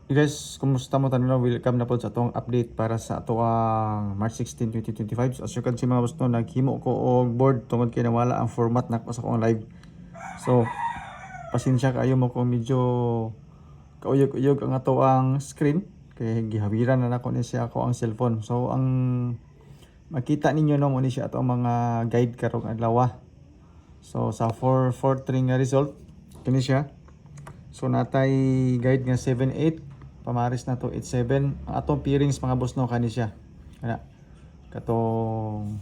Hey guys, kumusta mo tanan? Welcome na po sa atong update para sa atong March 16, 2025. So, as you can see mga boss no, naghimo ko og board tungod kay nawala ang format na ko sa akong live. So, pasensya kayo mo kung medyo kauyog-uyog ang atong screen kay gihawiran na nako ni siya ako ang cellphone. So, ang makita ninyo no mo ni siya atong mga guide karong adlaw. So, sa 443 nga result kini siya. So, natay guide nga 78. Pamaris na to 87. Ang atong peerings mga boss no kani siya. Kana katong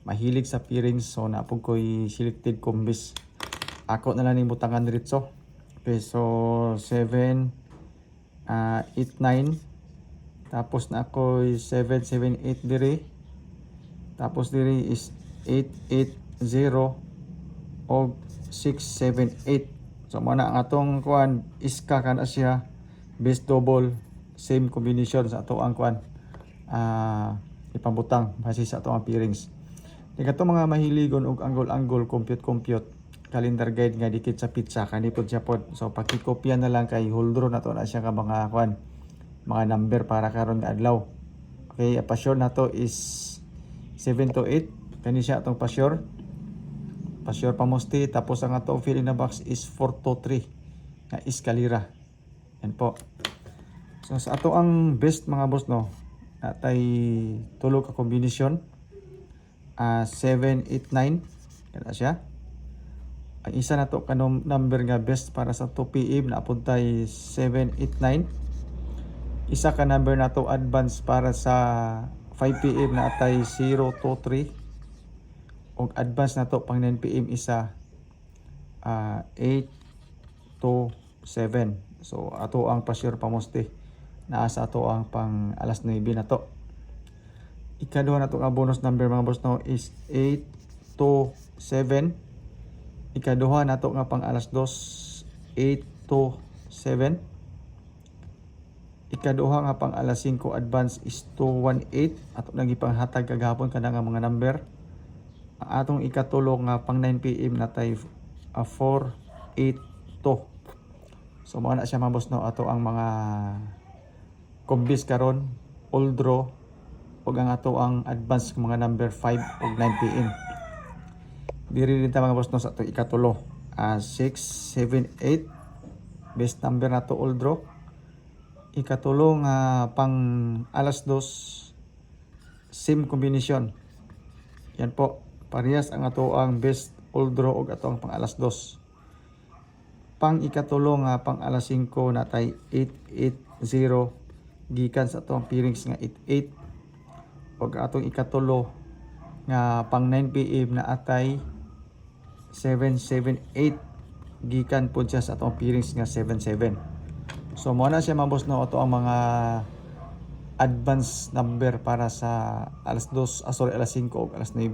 mahilig sa peerings so napog ko'y selected combis. Ako na lang ning butangan diretso. Okay, so 7 8 9 tapos na ako'y 7 7 8 diri. Tapos diri is 8 8 0 og 6 7 8. So mo na ang atong kuan iska kana siya. Best double, same combination sa ato ang kuan ipambutang base sa ato ang peerings. Di kato mga mahiligon og angle compute calendar guide nga dikit sa pizza kanipod siya pod. So pakikopya na lang kay holdro na to na siya ka mga kuan mga number para karon nga adlaw. Okay, pa-sure na to is 7 to 8 kani siya atong pa-sure pamosti. Tapos ang atong fill in the box is 4 to 3 nga eskalera. Yan po. So sa ato ang best mga boss no, natay tulo ka kombinasyon. 7 8 9 kana siya. Ang isa na to kanong number nga best para sa 2 PM na apod tay 7 8 9. Isa ka number na to advance para sa 5 PM na atay 0 to 3. Og advance na to pang 9 PM isa 8 to 7. So ato ang pa-sure pamosti naa sa ato ang pang alas 9 na to. Ikaduha na to nga bonus number mga boss no is 8 to 7. Ikaduha na to nga pang alas 2 8 to 7. Ikaduha nga pang alas 5 advance is 218. Ato nang ipanghatag kagahapon kana nga mga number. Ang atong ikatulo nga pang 9 PM na tay 4 8 to. So mao na siya mga boss no ato ang mga kombis karon, all draw ug ang ato ang advance mga number 5 ug 9 PM. Diri din ta mga boss no sa ato ikatulo 6 7 8 best number na to all draw. Ikatulo nga pang alas 2 same combination. Yan po, parehas ang ato ang best all draw ug ato ang pang alas 2. Pang ikatulo nga pang alas 5 natay 880 gikan sa atong peerings nga 88. Ug atong ikatulo nga pang 9 PM na atay 778 gikan pud siya sa atong peerings nga 77. So mo na siya mga boss no ato ang mga advance number para sa alas 2 alas 5 ug alas 9.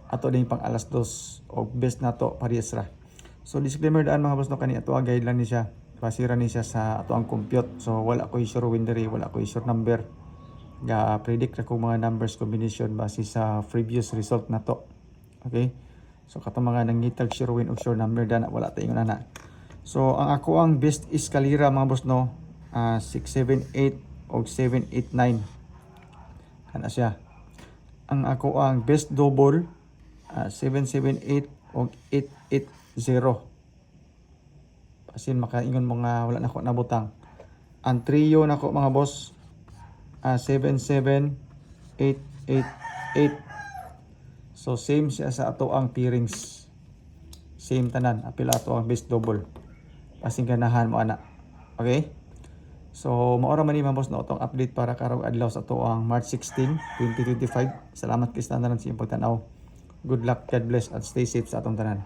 Ato din pang alas 2 og best nato parehas ra. So disclaimer daan mga boss no kani ato ang guide lang ni siya. Basira ni siya sa ato ang compute. So wala ko sure winner, wala ko sure number. Ga predict ra ko mga numbers combination base sa previous result na to. Okay? So kato mga nangitag sure win og sure number dana wala tayo na. So ang ako ang best eskalera mga boss no 678 og 789. Kana siya. Ang ako ang best double 778 og 880. Pasin makaingon mo nga wala nako nabutang. Ang trio nako mga boss 77888. So same siya sa ato ang peerings. Same tanan apil ato ang best double. Pasin ganahan mo ana. Okay? So maora man ni mga boss na atong update para karong adlaw sa ato ang March 16, 2025. Salamat kay tanan sa iyong pagtan-aw. Good luck, God bless, at stay safe sa atong tanan.